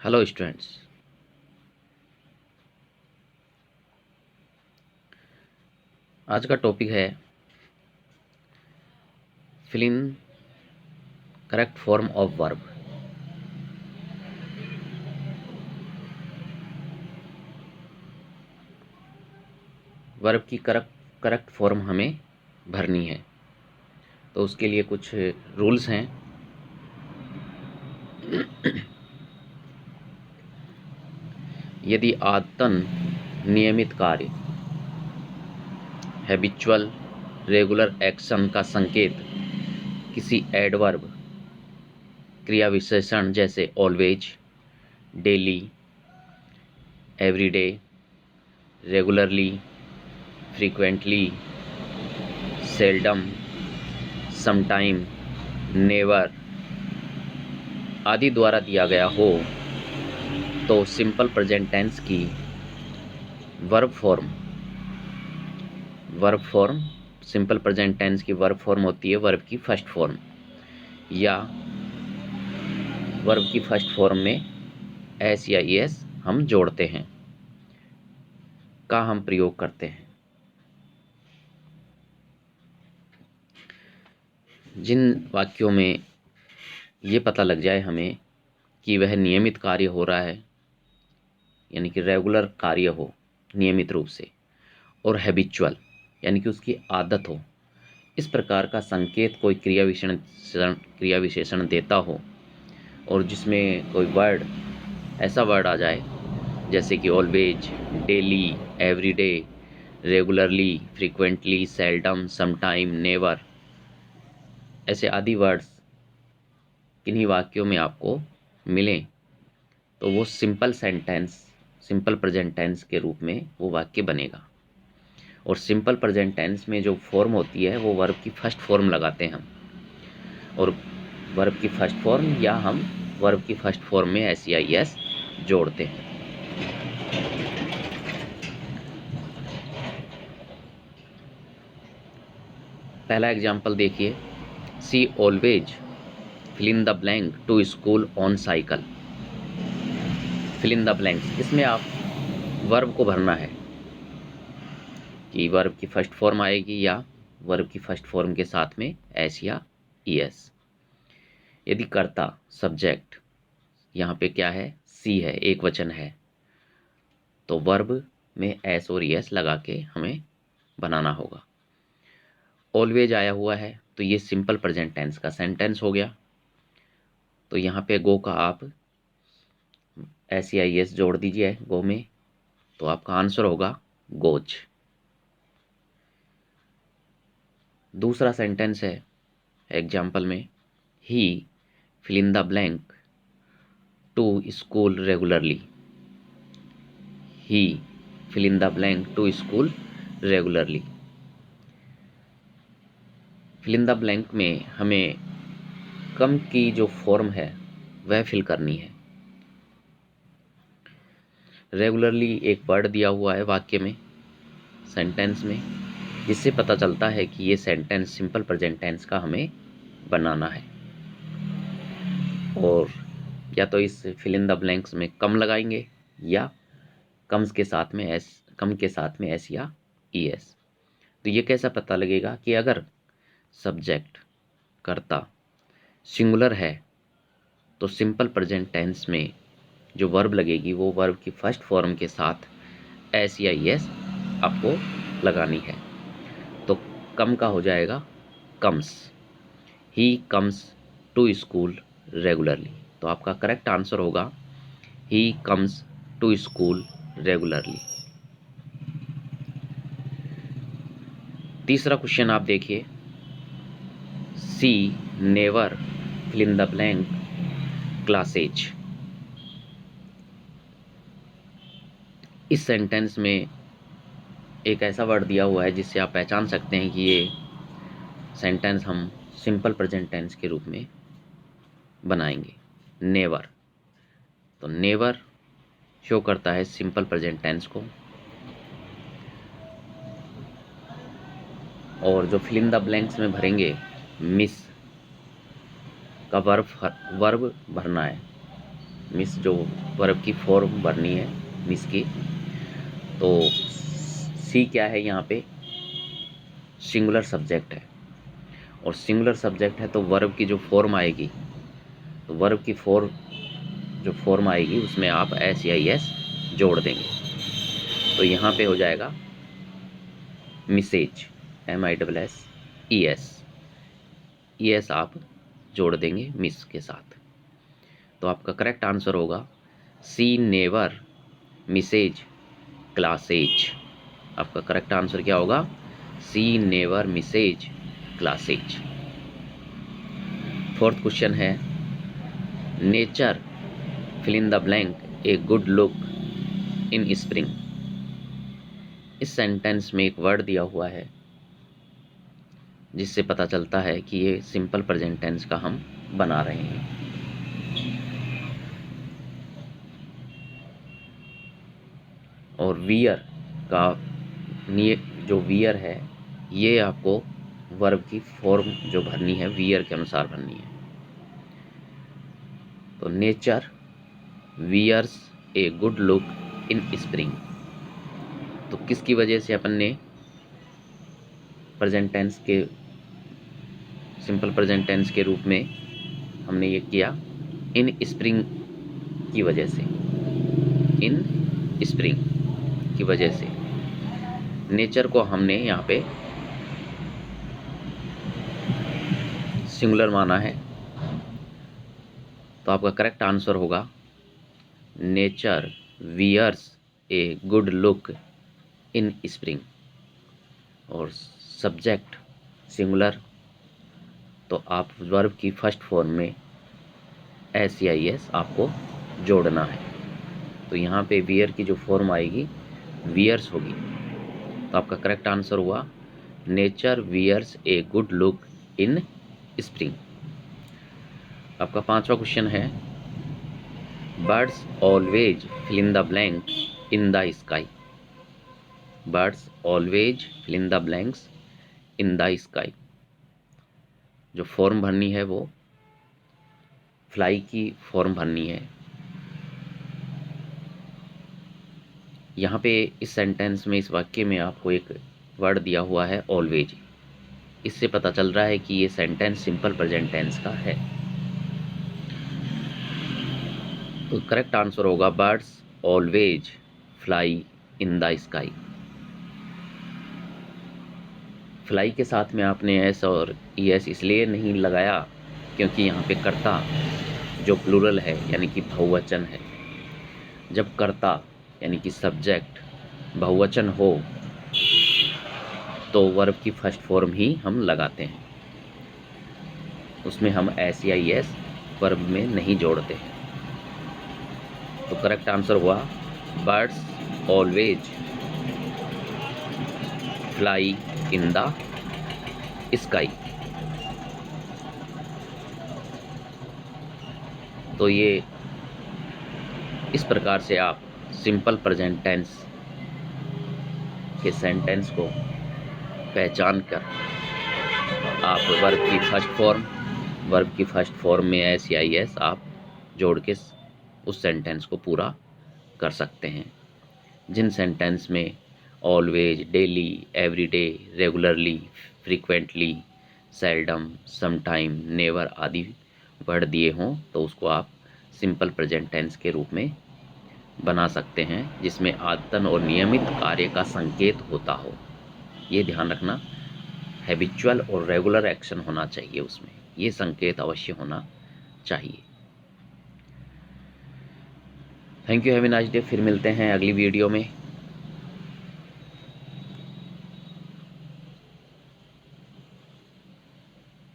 Hello students. आज का topic है fill in correct form of verb. Verb की करेक्ट फॉर्म हमें भरनी है, तो उसके लिए कुछ रूल्स हैं। यदि आदतन नियमित कार्य हैबिचुअल रेगुलर एक्शन का संकेत किसी एडवर्ब क्रिया विशेषण जैसे always, daily, everyday, regularly, frequently, seldom, sometime, never आदि द्वारा दिया गया हो, तो सिंपल प्रेजेंट टेंस की verb form simple present tense की वर्ब फॉर्म होती है वर्ब की फर्स्ट फॉर्म, या वर्ब की फर्स्ट फॉर्म में एस या एस हम जोड़ते हैं, का हम प्रयोग करते हैं। जिन वाक्यों में ये पता लग जाए हमें कि वह नियमित कार्य हो रहा है, यानी कि रेगुलर कार्य हो नियमित रूप से, और हैबिचुअल यानी कि उसकी आदत हो, इस प्रकार का संकेत कोई क्रिया विशेषण देता हो, और जिसमें कोई ऐसा वर्ड आ जाए जैसे कि always, daily, everyday, regularly, frequently, seldom, sometime, never, ऐसे आदि वर्ड्स किन्हीं वाक्यों में आपको मिलें, तो वो सिंपल प्रेजेंट टेंस के रूप में वो वाक्य बनेगा। और सिंपल प्रेजेंट टेंस में जो फॉर्म होती है वो वर्ब की फर्स्ट फॉर्म लगाते हैं हम, और वर्ब की फर्स्ट फॉर्म या हम वर्ब की फर्स्ट फॉर्म में एस या एस जोड़ते हैं। पहला एग्जाम्पल देखिए, she always fill in the blank to school on cycle. Fill in the blanks, इसमें आप वर्ब को भरना है कि वर्ब की फर्स्ट फॉर्म आएगी या वर्ब की फर्स्ट फॉर्म के साथ में एस या ईएस। यदि कर्ता सब्जेक्ट यहाँ पे क्या है, सी है, एक वचन है, तो वर्ब में एस और ईएस लगा के हमें बनाना होगा। ऑलवेज आया हुआ है तो ये सिंपल प्रेजेंट टेंस का सेंटेंस हो गया, तो यहाँ पे गो का आप एस या एस जोड़ दीजिए गो में, तो आपका आंसर होगा गोज। दूसरा सेंटेंस है एग्जाम्पल में, he fill in the blank to school regularly. He fill in the blank to school regularly. Fill in the blank में हमें कम की जो फॉर्म है वह फिल करनी है। रेगुलरली एक वर्ड दिया हुआ है वाक्य में, सेंटेंस में, जिससे पता चलता है कि ये सेंटेंस सिंपल प्रेजेंट टेंस का हमें बनाना है। और या तो इस फिल इन द ब्लैंक्स में कम लगाएंगे या कम के साथ में एस या ईएस। तो ये कैसा पता लगेगा कि अगर सब्जेक्ट कर्ता सिंगुलर है तो सिंपल प्रेजेंट टेंस में जो वर्ब लगेगी वो वर्ब की फर्स्ट फॉर्म के साथ एस या एस आपको लगानी है। तो कम का हो जाएगा comes. He comes to school regularly, तो आपका करेक्ट आंसर होगा he comes to school regularly. तीसरा क्वेश्चन आप देखिए, she never fill in the blank classes. इस सेंटेंस में एक ऐसा वर्ड दिया हुआ है जिससे आप पहचान सकते हैं कि ये सेंटेंस हम सिंपल प्रेजेंट टेंस के रूप में बनाएंगे, नेवर। तो नेवर शो करता है सिंपल प्रेजेंट टेंस को, और जो फिल इन द ब्लैंक्स में भरेंगे मिस का वर्ब भरना है। मिस जो वर्ब की फॉर्म भरनी है मिस की। तो सी क्या है यहाँ पे, सिंगुलर सब्जेक्ट है, और सिंगुलर सब्जेक्ट है तो वर्ब की जो फॉर्म आएगी, तो वर्ब की जो फॉर्म आएगी उसमें आप एस या एस जोड़ देंगे। तो यहाँ पे हो जाएगा मिसेज, MISSES, ES आप जोड़ देंगे मिस के साथ। तो आपका करेक्ट आंसर होगा सी नेवर मिसेज क्लासेज। आपका करेक्ट आंसर क्या होगा, she never misses classes. Fourth question है, nature fill in the blank a good look in spring. इस सेंटेंस में एक वर्ड दिया हुआ है जिससे पता चलता है कि ये सिंपल प्रेजेंट टेंस का हम बना रहे हैं। और वियर का जो वियर है ये आपको वर्ब की फॉर्म जो भरनी है वियर के अनुसार भरनी है। तो nature wears a good look in spring, तो किसकी वजह से अपन ने प्रेजेंट टेंस के सिंपल प्रेजेंट टेंस के रूप में हमने ये किया, इन स्प्रिंग की वजह से, इन स्प्रिंग की वजह से नेचर को हमने यहाँ पे सिंगुलर माना है। तो आपका करेक्ट आंसर होगा nature wears a good look in spring. और सब्जेक्ट सिंगुलर, तो आप वर्ब की फर्स्ट फॉर्म में एस या एस आपको जोड़ना है। तो यहाँ पे वियर की जो फॉर्म आएगी वियर्स होगी। तो आपका करेक्ट आंसर हुआ nature wears a good look in spring. आपका पांचवा क्वेश्चन है, birds always fill in the blank in the sky. Birds always fill in the blanks in the sky. जो फॉर्म भरनी है वो फ्लाई की फॉर्म भरनी है। यहाँ पे इस सेंटेंस में, इस वाक्य में आपको एक वर्ड दिया हुआ है ऑलवेज। इससे पता चल रहा है कि ये सेंटेंस सिंपल प्रेजेंट टेंस का है। तो करेक्ट आंसर होगा birds always fly in the sky. Fly के साथ में आपने एस और ES इसलिए नहीं लगाया क्योंकि यहाँ पे कर्ता जो प्लूरल है यानी कि बहुवचन है। जब कर्ता यानी कि सब्जेक्ट बहुवचन हो तो वर्ब की फर्स्ट फॉर्म ही हम लगाते हैं, उसमें हम एस या ES वर्ब में नहीं जोड़ते हैं। तो करेक्ट आंसर हुआ birds always fly in the sky. तो ये इस प्रकार से आप सिंपल प्रेजेंट टेंस के सेंटेंस को पहचान कर आप वर्ब की फर्स्ट फॉर्म में एस या ES आप जोड़ के उस सेंटेंस को पूरा कर सकते हैं। जिन सेंटेंस में always, daily, everyday, regularly, frequently, seldom, sometime, never आदि वर्ड दिए हों तो उसको आप सिंपल प्रेजेंट टेंस के रूप में बना सकते हैं, जिसमें आदतन और नियमित कार्य का संकेत होता हो। ये ध्यान रखना, हैबिचुअल और रेगुलर एक्शन होना चाहिए, उसमें ये संकेत अवश्य होना चाहिए। Thank you, have a nice day. फिर मिलते हैं अगली वीडियो में।